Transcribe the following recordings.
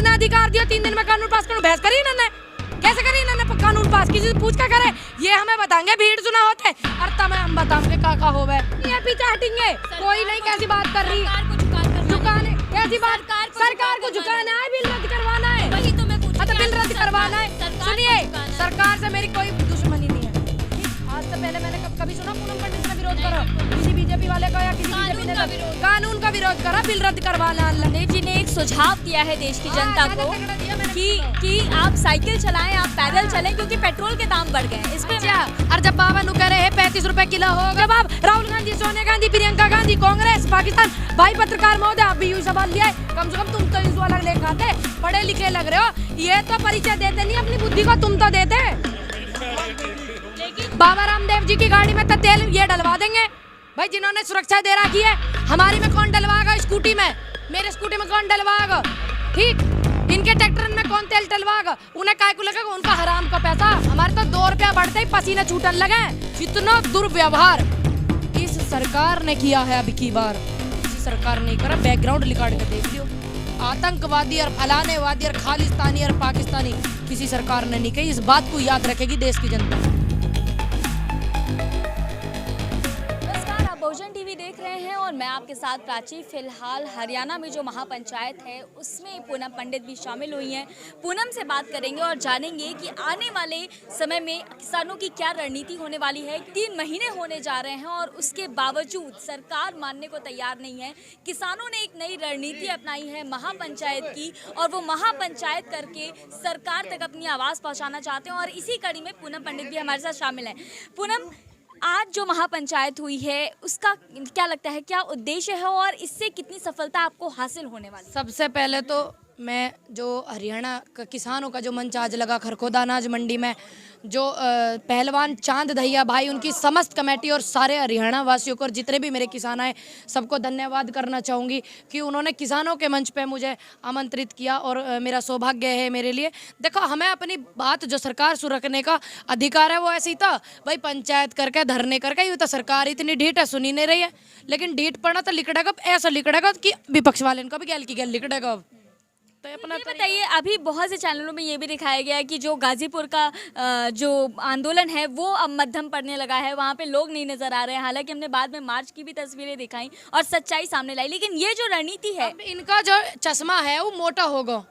ने अधिकार दिया 3 दिन में कानून पास करो, बहस करी इन्होंने, कैसे करी इन्होंने कानून पास? किसी से पूछ के करे, ये हमें बताएंगे भीड़ चुना होते और तब हम बताएंगे का होवे, ये पीछे हटेंगे। कोई नहीं, कैसी बात कर रही, झुकाने कैसी बात, सरकार को झुकाना है, बिल रद्द करवाना है, वही तो मैं पूछ रही हूँ, बिल रद्द करवाना है। सुनिए, सरकार से मेरी कोई दुश्मनी नहीं है। आज से पहले मैंने कभी सुना पूनम पंडित ने विरोध करो, किसी बीजेपी वाले का या किसी बीजेपी ने कानून का विरोध करा, बिल रद्द करवाना। देव जी ने एक सुझाव दिया है देश की जनता को कि आप साइकिल चलाएं, आप पैदल चलें, क्योंकि पेट्रोल के दाम बढ़ गए हैं। इस पे और जब बाबा नु कह रहे हैं 35 रुपए किलो हो, जब आप राहुल गांधी, सोनिया गांधी, प्रियंका गांधी, कांग्रेस, पाकिस्तान, भाई पत्रकार महोदय, आप भी यू सवाल लिया, कम से कम तुम तो इस वाला लेखा थे, पढ़े लिखे लग रहे हो, ये तो परिचय देते नहीं अपनी बुद्धि को, तुम तो देते। बाबा रामदेव जी की गाड़ी में तो तेल ये डलवा देंगे भाई, जिन्होंने सुरक्षा दे रखी है। हमारी में कौन डलवाएगा? स्कूटी में, मेरे स्कूटी में कौन डलवाएगा? ठीक, इनके ट्रैक्टर में कौन तेल डलवाएगा? उन्हें काय को लगेगा? उनका हराम का पैसा। हमारे तो 2 रुपया बढ़ते ही पसीने छूटने लगे। इतना दुर्व्यवहार इस सरकार ने किया है। अब की बार किसी सरकार नहीं करा, बैकग्राउंड रिकॉर्ड के देख लियो, आतंकवादी और फलानेवादी और खालिस्तानी और पाकिस्तानी किसी सरकार ने नहीं कही। इस बात को याद रखेगी देश की जनता। बहुजन टीवी देख रहे हैं और मैं आपके साथ प्राची। फिलहाल हरियाणा में जो महापंचायत है उसमें पूनम पंडित भी शामिल हुई हैं। पूनम से बात करेंगे और जानेंगे कि आने वाले समय में किसानों की क्या रणनीति होने वाली है। 3 महीने होने जा रहे हैं और उसके बावजूद सरकार मानने को तैयार नहीं है। किसानों ने एक नई रणनीति अपनाई है महापंचायत की, और वो महापंचायत करके सरकार तक अपनी आवाज़ पहुँचाना चाहते हैं। और इसी कड़ी में पूनम पंडित भी हमारे साथ शामिल हैं। पूनम, आज जो महापंचायत हुई है उसका क्या लगता है, क्या उद्देश्य है और इससे कितनी सफलता आपको हासिल होने वाली? सबसे पहले तो मैं जो हरियाणा का किसानों का जो मंच आज लगा खरखोदा अनाज मंडी में, जो पहलवान चांद दहिया भाई, उनकी समस्त कमेटी और सारे हरियाणा वासियों को और जितने भी मेरे किसान आए सबको धन्यवाद करना चाहूँगी कि उन्होंने किसानों के मंच पे मुझे आमंत्रित किया और मेरा सौभाग्य है मेरे लिए। देखो, हमें अपनी बात जो सरकार से रखने का अधिकार है वो ऐसे ही था भाई, पंचायत करके धरने करके। ये तो सरकार इतनी ढीठ है, सुनी नहीं रही है, लेकिन ढीठ पड़ा तो लिकड़ेगा, ऐसा लिकड़ेगा कि विपक्ष वाले इनको भी गैल की गैल लिकड़ेगा। तो अपना बताइए, अभी बहुत से चैनलों में ये भी दिखाया गया है कि जो गाजीपुर का जो आंदोलन है वो अब मध्यम पड़ने लगा है, वहाँ पे लोग नहीं नजर आ रहे हैं। हालांकि हमने बाद में मार्च की भी तस्वीरें दिखाई और सच्चाई सामने लाई, लेकिन ये जो रणनीति है, इनका जो चश्मा है वो मोटा होगा।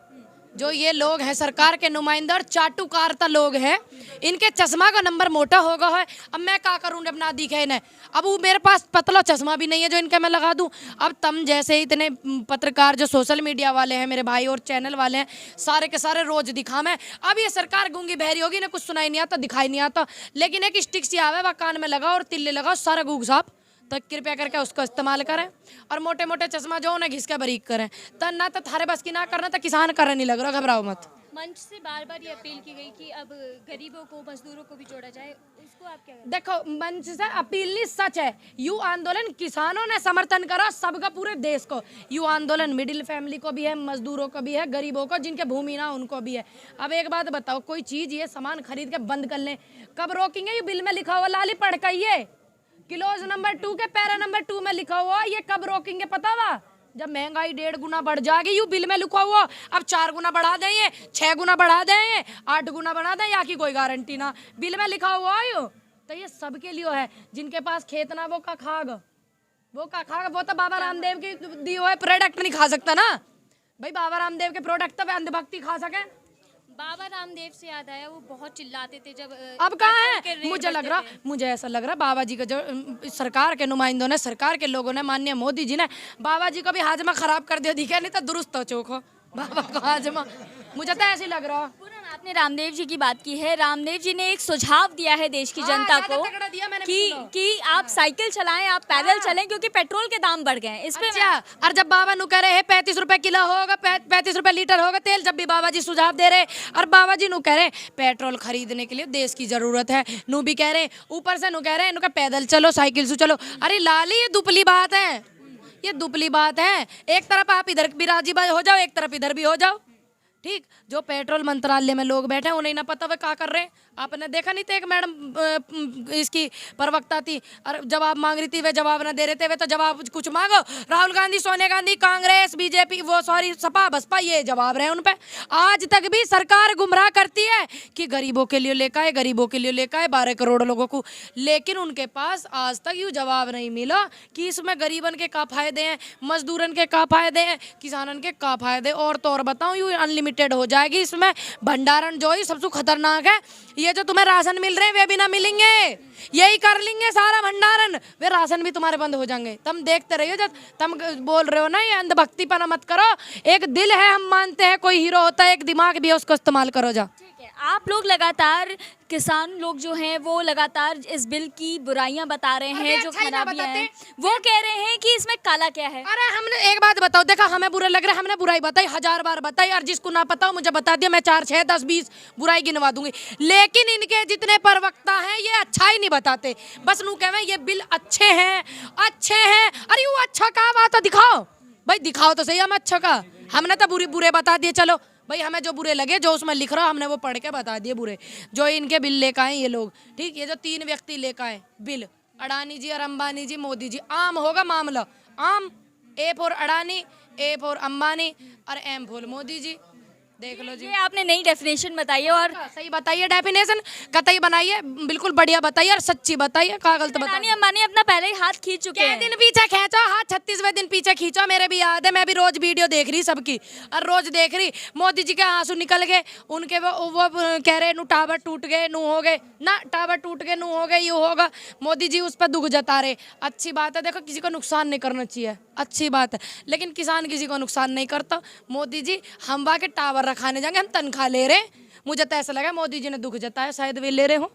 जो ये लोग हैं सरकार के नुमाइंदे और चाटुकारता लोग हैं, इनके चश्मा का नंबर मोटा होगा है। अब मैं क्या करूँ जब ना दिखे इन्हें? अब वो मेरे पास पतला चश्मा भी नहीं है जो इनका मैं लगा दूं। अब तुम जैसे इतने पत्रकार जो सोशल मीडिया वाले हैं मेरे भाई और चैनल वाले हैं, सारे के सारे रोज दिखा मैं। अब ये सरकार गूंगी बहरी होगी ना, कुछ सुनाई नहीं आता, दिखाई नहीं आता, लेकिन एक स्टिक सी आवे वह कान में लगा और तिल्ले लगा, सारा गूग साफ। तो कृपया करके उसको इस्तेमाल करें और मोटे मोटे चश्मा जो उन्हें घिस के बारीक करें। तो ना तो थारे बस की ना करना, तो किसान करने नहीं लग रहा, घबराओ मत। मंच से बार बार ये अपील की गई कि अब गरीबों को, मजदूरों को भी जोड़ा जाए, उसको आप क्या कहते? देखो, मंच से अपील नहीं, सच है। यू आंदोलन किसानों ने समर्थन करा, सबका, पूरे देश को। यू आंदोलन मिडिल फैमिली को भी है, मजदूरों को भी है, गरीबों को, जिनके भूमि ना उनको भी है। अब एक बात बताओ, कोई चीज ये सामान खरीद के बंद कर लें, कब रोकेंगे? ये बिल में लिखा हुआ लाली पढ़ कर, ये क्लोज नंबर 2 के पैरा नंबर 2 में लिखा हुआ, ये कब रोकेंगे पता हुआ? जब महंगाई 1.5 गुना बढ़ जाएगी। यू बिल में लिखा हुआ, अब 4 गुना बढ़ा देंगे, 6 गुना बढ़ा देंगे, 8 गुना बढ़ा दें, या की कोई गारंटी ना। बिल में लिखा हुआ है तो ये सबके लिए है। जिनके पास खेत ना वो का खाग, वो तो बाबा रामदेव की दी हुए प्रोडक्ट नहीं खा सकता ना भाई। बाबा रामदेव के प्रोडक्ट पे अंधभक्ति खा सके। बाबा रामदेव से याद आया, वो बहुत चिल्लाते थे जब अब कहाँ है? मुझे ऐसा लग रहा बाबा जी का जो सरकार के नुमाइंदों ने, सरकार के लोगों ने, माननीय मोदी जी ने बाबा जी को भी हाजमा खराब कर दिया, दिखा नहीं तो दुरुस्त हो चौको बाबा का हाजमा। मुझे तो ऐसे लग रहा। आपने रामदेव जी की बात की है, रामदेव जी ने एक सुझाव दिया है देश की जनता को कि आप साइकिल चलाएं, आप पैदल चलें, क्योंकि पेट्रोल के दाम बढ़ गए हैं। इस पे और जब बाबा नु कह रहे हैं 35 रुपए किलो होगा, 35 रुपए लीटर होगा तेल, जब भी बाबा जी सुझाव दे रहे, और बाबा जी नु कह रहे पेट्रोल खरीदने के लिए देश की जरूरत है, नु भी कह रहे, ऊपर से नु कह रहे इनका पैदल चलो, साइकिल से चलो। अरे लाली, ये दुपली बात है, ये दुपली बात है। एक तरफ आप इधर भी राजी हो जाओ, एक तरफ इधर भी हो जाओ। ठीक, जो पेट्रोल मंत्रालय में लोग बैठे हैं उन्हें ना पता वे क्या कर रहे हैं। आपने देखा नहीं था एक मैडम इसकी प्रवक्ता थी और जवाब मांग रही थी, वे जवाब ना दे रहे थे। वे तो जवाब कुछ मांगो, राहुल गांधी, सोनिया गांधी, कांग्रेस, बीजेपी, वो सॉरी सपा बसपा, ये जवाब रहे उन पे। आज तक भी सरकार गुमराह करती है कि गरीबों के लिए लेकर आए, गरीबों के लिए लेकर आए 12 करोड़ लोगों को, लेकिन उनके पास आज तक यूँ जवाब नहीं मिला कि इसमें गरीबन के क्या फायदे हैं, मजदूरन के क्या फायदे हैं, किसानन के क्या फायदे। और तो और बताऊं, यूँ अनलिमिटेड हो जाएगी इसमें भंडारण, जो ही सबसे खतरनाक है। ये जो तुम्हें राशन मिल रहे हैं वे भी ना मिलेंगे, यही कर लेंगे सारा भंडारण, वे राशन भी तुम्हारे बंद हो जाएंगे। तुम देखते रहिए, जब तुम बोल रहे हो ना ये अंधभक्ति पना मत करो। एक दिल है, हम मानते हैं कोई हीरो होता है, एक दिमाग भी है, उसको इस्तेमाल करो जा। ठीक है, आप लोग लगातार, किसान लोग जो हैं वो लगातार इस बिल की बुराइयां बता रहे हैं, जो खराबियां हैं वो कह रहे हैं कि इसमें काला क्या है। अरे हमने एक बात बताओ, देखा हमें बुरा लग रहा है, हमने बुराई बताई 1000 बार बताई, और जिसको ना पता हो मुझे बता दिया, मैं 4 6 10 20 बुराई गिनवा दूंगी। लेकिन इनके जितने प्रवक्ता हैं ये अच्छा ही नहीं बताते, बस नू कहे ये बिल अच्छे हैं, अच्छे हैं। अरे वो अच्छा कहा बात है, दिखाओ भाई, दिखाओ तो सही हमें अच्छा का। हमने तो बुरे बता दिए, चलो भाई हमें जो बुरे लगे, जो उसमें लिख रहा हमने वो पढ़ के बता दिए बुरे, जो इनके बिल लेकर आए ये लोग। ठीक, ये जो 3 व्यक्ति लेकर आए बिल, अडानी जी और अंबानी जी, मोदी जी, आम होगा मामला, आम। A for Adani, A for Ambani और एम फॉर मोदी जी। देख लो जी, ये आपने नई डेफिनेशन बताई है और सही बताइए डेफिनेशन, कतई बनाइए, बिल्कुल बढ़िया बताइए और सच्ची बताइए, का गलत बताइए। अडानी अंबानी अपना पहले ही हाथ खींच चुके हैं। दिन पीछे खींचो हाथ, 36वें दिन पीछे खींचो, मेरे भी याद है, मैं भी रोज वीडियो देख रही सबकी, और रोज देख रही मोदी जी के आंसू निकल गए, उनके वो कह रहे नू टावर टूट गए, नू हो गए ना, टावर टूट गए, नू हो गए, यू होगा। मोदी जी उस पर दुख जता रहे, अच्छी बात है, देखो किसी को नुकसान नहीं करना चाहिए, अच्छी बात है, लेकिन किसान किसी को नुकसान नहीं करता। मोदी जी हम वहाँ के टावर रखाने जाएंगे, हम तनख्वाह ले रहे, मुझे तो ऐसा लगा मोदी जी ने दुख जताया, शायद वे ले रहे हो।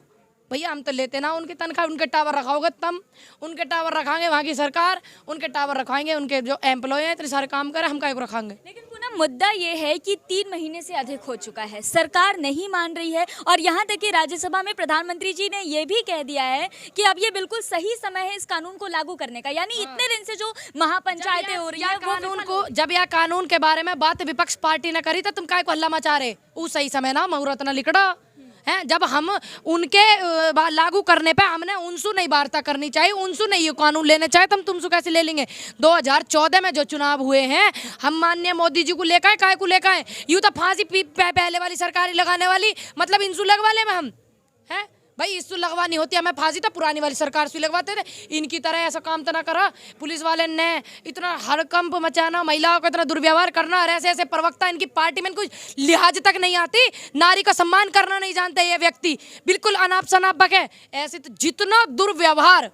भैया हम तो लेते ना उनकी तनख्वाह, उनके टावर रखाओगे तब, उनके टावर रखाएंगे वहाँ की सरकार, उनके टावर रखाएंगे, उनके जो एम्प्लॉय हैं इतने सारे काम करे, हम काय को रखाएंगे। लेकिन पूनम, मुद्दा ये है कि 3 महीने से अधिक हो चुका है, सरकार नहीं मान रही है, और यहाँ तक कि राज्यसभा में प्रधानमंत्री जी ने ये भी कह दिया है कि अब ये बिल्कुल सही समय है इस कानून को लागू करने का। यानी इतने दिन से जो महापंचायतें हो रही है, कानून को, जब यह कानून के बारे में बात विपक्ष पार्टी ने करी तो तुम काय को हल्ला मचा रहे, वो सही समय ना मुहूर्त ना लिखड़ा है। जब हम उनके लागू करने पे हमने उनसु नहीं वार्ता करनी चाहिए, उनसु नहीं ये कानून लेने चाहिए, तो हम तुमसु कैसे ले लेंगे। 2014 में जो चुनाव हुए हैं, हम माननीय मोदी जी को लेकर आए, काय को लेकर आए, यूँ तो फांसी पहले वाली सरकारी लगाने वाली, मतलब इनसु लगवा ले में हम हैं भाई, इससे लगवानी होती है हमें फांसी तो पुरानी वाली सरकार से लगवाते थे। इनकी तरह ऐसा काम तो ना करा, पुलिस वाले ने इतना हड़कंप मचाना, महिलाओं का इतना दुर्व्यवहार करना, और ऐसे ऐसे प्रवक्ता, इनकी पार्टी में कुछ लिहाज तक नहीं आती, नारी का सम्मान करना नहीं जानते ये व्यक्ति, बिल्कुल अनाप शनाप बके। ऐसे तो जितना दुर्व्यवहार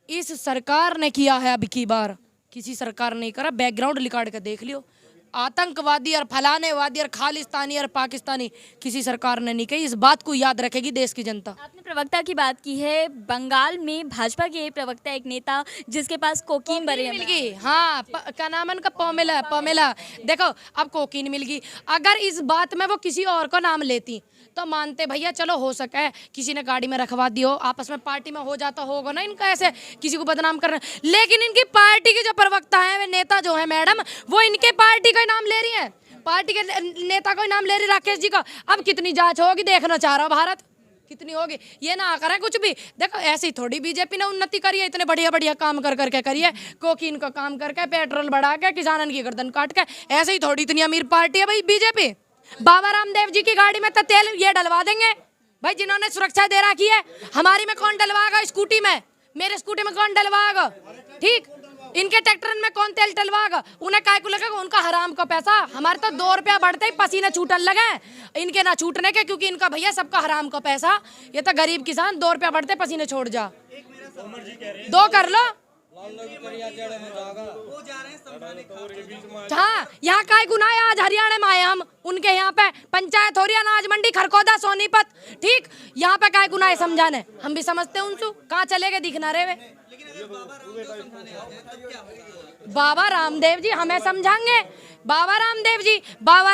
इस सरकार ने किया है अब की बार किसी सरकार नहीं करा, बैकग्राउंड रिकॉर्ड का देख लियो, आतंकवादी और फलानेवादी और खालिस्तानी और पाकिस्तानी किसी सरकार ने नहीं कही। इस बात को याद रखेगी देश की जनता। आपने प्रवक्ता की बात की है, बंगाल में भाजपा के प्रवक्ता, एक नेता जिसके पास कोकीन भरे मिल गई, हाँ क्या नाम है उनका, पमेला। देखो अब कोकीन मिल गई, अगर इस बात में वो किसी और को नाम लेती तो मानते भैया, चलो हो सका है किसी ने गाड़ी में रखवा दियो, आपस में पार्टी में हो जाता होगा ना इनका ऐसे किसी को बदनाम करना। लेकिन इनकी पार्टी के जो प्रवक्ता है, वे नेता जो है मैडम, वो इनके पार्टी का नाम ले रही है, पार्टी के नेता का नाम ले रही, राकेश जी का। अब कितनी जांच होगी, देखना चाह रहा भारत कितनी होगी, ये ना करें कुछ भी। देखो ऐसी थोड़ी बीजेपी ने उन्नति करी है, इतने बढ़िया बढ़िया काम कर करके करी है, कोकीन का काम करके, पेट्रोल बढ़ा के, किसानन की गर्दन काट के, ऐसे ही थोड़ी इतनी अमीर पार्टी है भाई बीजेपी। बाबा रामदेव जी की गाड़ी में तो तेल ये डलवा देंगे भाई, जिन्होंने सुरक्षा दे रखी है। हमारी में कौन डलवाएगा, स्कूटी में, मेरे स्कूटी में कौन डलवाएगा, ठीक, इनके ट्रैक्टर में कौन तेल डलवाएगा, उन्हें काय को लगेगा, उनका हराम का पैसा। हमारे तो 2 रुपया बढ़ते ही पसीने छूटन लगे, इनके ना छूटने के, क्योंकि इनका भैया सबका हराम का पैसा। ये तो गरीब किसान 2 रुपया बढ़ते पसीने छोड़ जा, 2 कर लो। हाँ, यहाँ काय गुना है, आज हरियाणा में आए हम, उनके यहाँ पे पंचायत हो रही है, अनाज मंडी खरखोदा सोनीपत, ठीक, यहाँ पे काय गुना है समझाने, हम भी समझते हैं उनसे, कहाँ चले गए दिखना रहे वे। बाबा रामदेव जी हमें समझाएंगे, बाबा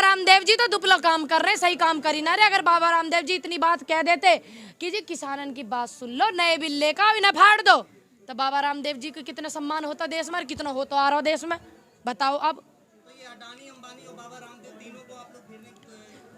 रामदेव जी तो दुपला काम कर रहे, सही काम करी ना रे। अगर बाबा रामदेव जी इतनी बात कह देते कि जी किसानन की बात सुन लो, नए बिल लेकर इन्हें फाड़ दो, तो बाबा रामदेव जी को कितना सम्मान होता देश में, कितना होता आ रहा देश में, बताओ। अब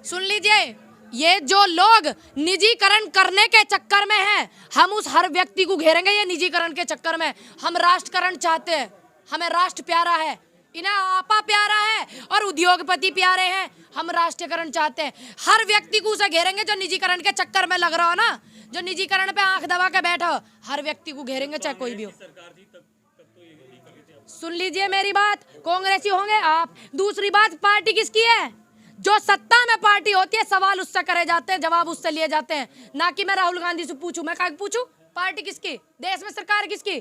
सुन लीजिए, ये जो लोग निजीकरण करने के चक्कर में हैं, हम उस हर व्यक्ति को घेरेंगे ये निजीकरण के चक्कर में। हम राष्ट्रकरण चाहते हैं, हमें राष्ट्र प्यारा है, इन्हें आपा प्यारा है और उद्योगपति प्यारे हैं। हम राष्ट्रीयकरण चाहते हैं, हर व्यक्ति को उसे घेरेंगे जो निजीकरण के चक्कर में लग रहा हो ना, जो निजीकरण पे आंख दबा के बैठा हो, हर व्यक्ति को घेरेंगे चाहे कोई भी हो। सुन लीजिए मेरी बात, कांग्रेसी होंगे आप। दूसरी बात, पार्टी किसकी है? जो सत्ता में पार्टी होती है सवाल उससे करे जाते हैं, जवाब उससे लिए जाते हैं, ना कि मैं राहुल गांधी से पूछूं। मैं काहे पूछूं? पार्टी किसकी? देश में सरकार किसकी?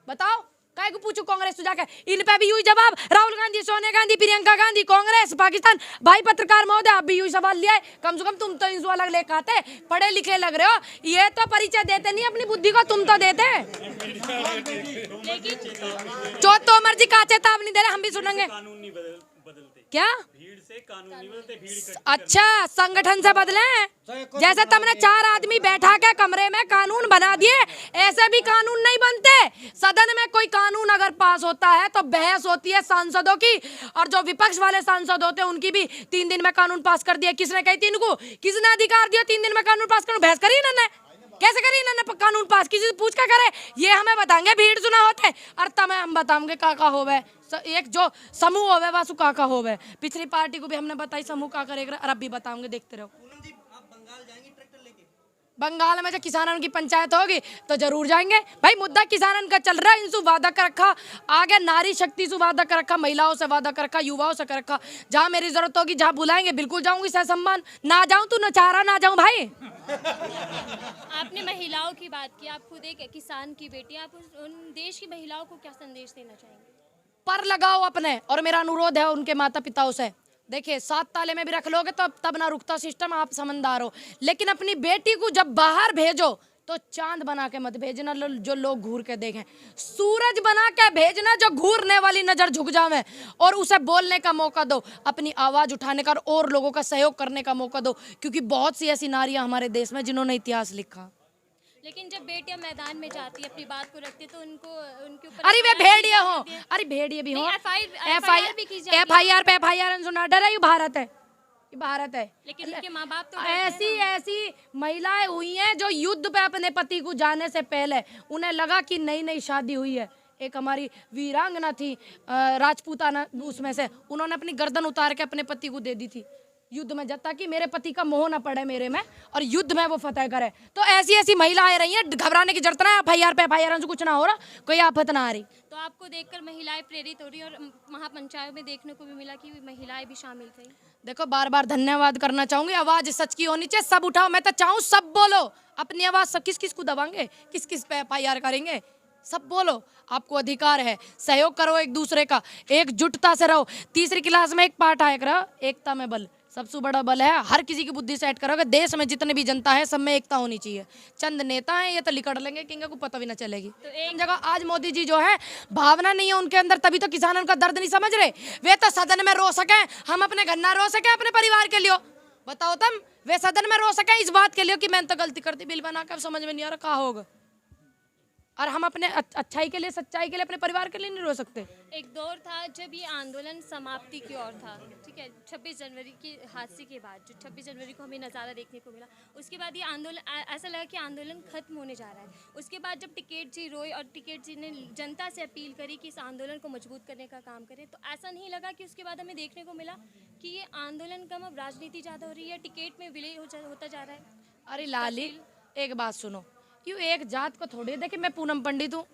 बताओ, काहे को पूछूं कांग्रेस से जाके? इन पे भी यही जवाब, राहुल गांधी, सोनिया गांधी, प्रियंका गांधी, कांग्रेस, पाकिस्तान। भाई पत्रकार महोदय, आप भी यही सवाल लिया है। कम से कम तुम तो इंसु अलग लेकर आते, पढ़े लिखे लग रहे हो। ये तो परिचय देते नहीं अपनी बुद्धि को, तुम तो देते। जो तो मर्जी का चेतावनी नहीं दे रहे, हम भी सुनेंगे। क्या भीड़ से कानून नहीं बदलते, भीड़ अच्छा संगठन से बदले। जैसे तुमने 4 आदमी बैठा के कमरे में कानून बना दिए, ऐसे भी कानून नहीं बनते। सदन में कोई कानून अगर पास होता है तो बहस होती है सांसदों की, और जो विपक्ष वाले सांसद होते हैं उनकी भी। 3 दिन में कानून पास कर दिया, किसने कही? तीन को किसने अधिकार दिया 3 दिन में कानून पास करने? बहस करी इन्होंने, कैसे करी इन्होंने कानून पास? किसी से पूछ के करे? ये हमें बताएंगे भीड़ सुना होते, और तब हम बताएंगे काका होवे। एक जो समूह होवे वासु काका होवे। पिछली पार्टी को भी हमने बताई समूह का करेगा, और अब भी बताऊंगे, देखते रहो। बंगाल में जो किसानों की पंचायत होगी तो जरूर जाएंगे। भाई मुद्दा किसानों का चल रहा है, इनसे वादा कर रखा, आगे नारी शक्ति से वादा कर रखा, महिलाओं से वादा कर रखा, युवाओं से कर रखा। जहाँ मेरी जरूरत होगी, जहाँ बुलाएंगे बिल्कुल जाऊंगी, सह सम्मान। ना जाऊं तो नचारा ना जाऊं भाई। आपने महिलाओं की बात की, आप खुद एक किसान की बेटी, आप उन देश की महिलाओं को क्या संदेश देना चाहेंगे? पर लगाओ अपने, और मेरा अनुरोध है उनके माता पिताओं से। देखिए 7 ताले में भी रख लोगे तो तब ना रुकता सिस्टम, आप समझदार हो। लेकिन अपनी बेटी को जब बाहर भेजो तो चांद बना के मत भेजना जो लोग घूर के देखें। सूरज बना के भेजना जो घूरने वाली नजर झुक जावे, और उसे बोलने का मौका दो, अपनी आवाज उठाने का और लोगों का सहयोग करने का मौका दो। क्योंकि बहुत सी ऐसी नारियां हमारे देश में जिन्होंने इतिहास लिखा। लेकिन जब बेटियां मैदान में जाती है, अपनी बात को रखती है, तो उनके ऊपर अरे वे भेड़िए हो, अरे भेड़िए भी हो, FIR भी की जाती है। FIR पे FIR सुना डर है। ये भारत है, ये भारत है। लेकिन उनके माँ बाप तो ऐसी महिलाएं हुई हैं जो युद्ध पे अपने पति को जाने से पहले उन्हें लगा कि नई नई शादी हुई है। एक हमारी वीरांगना थी राजपूताना, उसमें से उन्होंने अपनी गर्दन उतार के अपने पति को दे दी थी युद्ध में, जब ताकि मेरे पति का मोह न पड़े मेरे में, और युद्ध में वो फतेह करे। तो ऐसी ऐसी महिलाएं रही हैं, घबराने की जरूरत ना। FIR पे FIR से कुछ ना हो रहा, कोई आफत ना आ रही। तो आपको देखकर महिलाएं प्रेरित हो रही, और महापंचायत में देखने को भी मिला कि महिलाएं भी शामिल थी। देखो बार बार धन्यवाद करना चाहूंगी। आवाज सच की होनी चाहिए, सब उठाओ। मैं तो चाहूँ सब बोलो अपनी आवाज। सब किस किस को दबाएंगे, किस किस पे FIR करेंगे? सब बोलो, आपको अधिकार है। सहयोग करो एक दूसरे का, एकजुटता से रहो। 3री क्लास में एक पाठ आया करो, एकता में बल सबसे बड़ा बल है। हर किसी की बुद्धि सेट करोगे, देश में जितने भी जनता है सब में एकता होनी चाहिए। चंद नेता हैं ये तो लिकड़ लेंगे, किंग को पता भी ना चलेगी। तो एक जगह आज मोदी जी जो है, भावना नहीं है उनके अंदर, तभी तो किसानों का दर्द नहीं समझ रहे। वे तो सदन में रो सके, हम अपने घर ना रो सके अपने परिवार के लिए। बताओ तुम, वे सदन में रो सके इस बात के लिए कि मैंने तो गलती कर दी, बिल बना कर समझ में नहीं आ रहा कहा होगा, और हम अपने अच्छाई के लिए, सच्चाई के लिए, अपने परिवार के लिए नहीं रो सकते। एक दौर था जब ये आंदोलन समाप्ति की ओर था, ठीक है, 26 जनवरी के हादसे के बाद, जो 26 जनवरी को हमें नज़ारा देखने को मिला, उसके बाद ये आंदोलन ऐसा लगा कि आंदोलन खत्म होने जा रहा है। उसके बाद जब टिकैत जी रोए और टिकैत जी ने जनता से अपील करी कि इस आंदोलन को मजबूत करने का काम करें, तो ऐसा नहीं लगा कि उसके बाद हमें देखने को मिला कि ये आंदोलन कम, अब राजनीति ज़्यादा हो रही है, टिकैत में विलय होता जा रहा है। अरे लाली एक बात सुनो, क्यों एक जात को थोड़ी, देखिए मैं पूनम पंडित हूँ,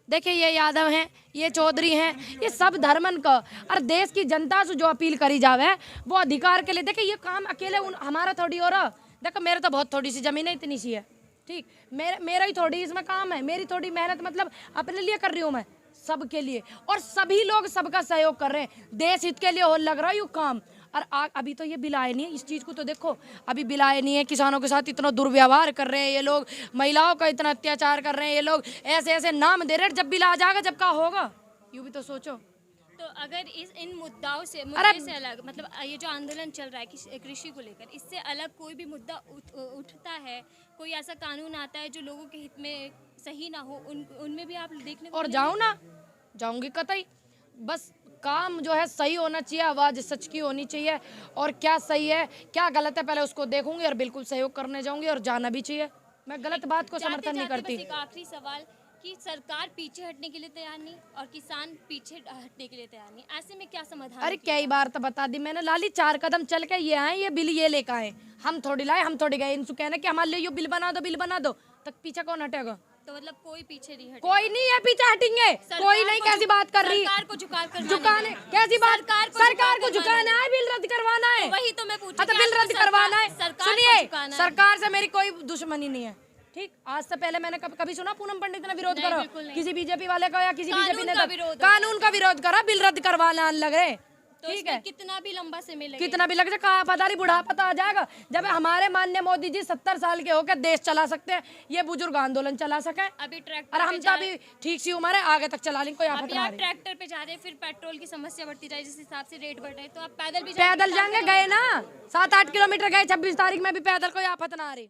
देखिए ये यादव हैं, ये चौधरी हैं, ये सब धर्मन का, और देश की जनता से जो अपील करी जावे वो अधिकार के लिए। देखिए ये काम अकेले हमारा थोड़ी हो रहा। देखो मेरे तो बहुत थोड़ी सी जमीन है, इतनी सी है, ठीक, मेरा ही थोड़ी इसमें काम है, मेरी थोड़ी मेहनत, मतलब अपने लिए कर रही हूँ मैं, सबके लिए, और सभी लोग सबका सहयोग कर रहे हैं, देश हित के लिए हो लग रहा है ये काम। और अभी तो ये बिल आए नहीं है, इस चीज़ को तो देखो, अभी बिल आए नहीं है। किसानों के साथ इतना दुर्व्यवहार कर रहे हैं ये लोग, महिलाओं का इतना अत्याचार कर रहे हैं ये लोग, ऐसे ऐसे नाम दे रहे हैं। जब बिल आ जाएगा, जब का होगा, यूँ भी तो सोचो। तो अगर इन मुद्दों से से अलग, मतलब ये जो आंदोलन चल रहा है कृषि को लेकर, इससे अलग कोई भी मुद्दा उठता है, कोई ऐसा कानून आता है जो लोगों के हित में सही ना हो, उनमें भी आप देखने को और जाऊँ ना, जाऊँगी कतई, बस काम जो है सही होना चाहिए, आवाज़ सच की होनी चाहिए, और क्या सही है क्या गलत है पहले उसको देखूंगी और बिल्कुल सहयोग करने जाऊंगी, और जाना भी चाहिए। मैं गलत बात को समर्थन नहीं जाते-जाते करती। बस एक आखिरी सवाल कि सरकार पीछे हटने के लिए तैयार नहीं और किसान पीछे हटने के लिए तैयार नहीं, ऐसे में क्या समाधान अरे किया कई बार तो बता दी मैंने लाली, 4 कदम चल के ये आए, ये बिल ये लेकर आए, हम थोड़ी लाए, हम थोड़ी गए इनसे कहना कि हमारे लिए ये बिल बना दो, तक पीछे कौन हटेगा? तो मतलब कोई पीछे नहीं हटे, कोई नहीं है पीछे हटेंगे, कोई नहीं। कैसी बात कर रही? सरकार को झुकाने झुकाने कैसी बात? सरकार को झुकाना है, बिल रद्द करवाना है। वही तो मैं पूछ हाँ, तो रही बिल हूँ, रद्द करवाना है। सरकार को सुनिए, झुकाना है। सरकार से मेरी कोई दुश्मनी नहीं है, ठीक। आज से पहले मैंने कभी सुना पूनम पंडित ने विरोध नहीं, करो बिल्कुल नहीं। किसी बीजेपी वाले का या किसी बीजेपी कानून नेता का विरोध है। कानून का विरोध करा, बिल रद्द करवाना लग रहे, तो ठीक इसमें है। कितना भी लंबा समय लगे, कितना भी लग जाए, कहा पता नहीं बुढ़ापा तो आ जाएगा जब हमारे माननीय मोदी जी 70 साल के होकर देश चला सकते हैं, ये बुजुर्ग आंदोलन चला सके। अभी ट्रैक्टर और पे हम तो जा अभी ठीक सी उम्र है, आगे तक चला लेंगे, कोई आफत अभी ना आप रही। ट्रैक्टर पे जा रहे हैं, फिर पेट्रोल की समस्या बढ़ती जाए जिस हिसाब से रेट बढ़ रहे हैं, तो आप पैदल भी पैदल जाएंगे, गए ना 7-8 किलोमीटर गए, 26 तारीख में भी पैदल, कोई आफत ना आ रही।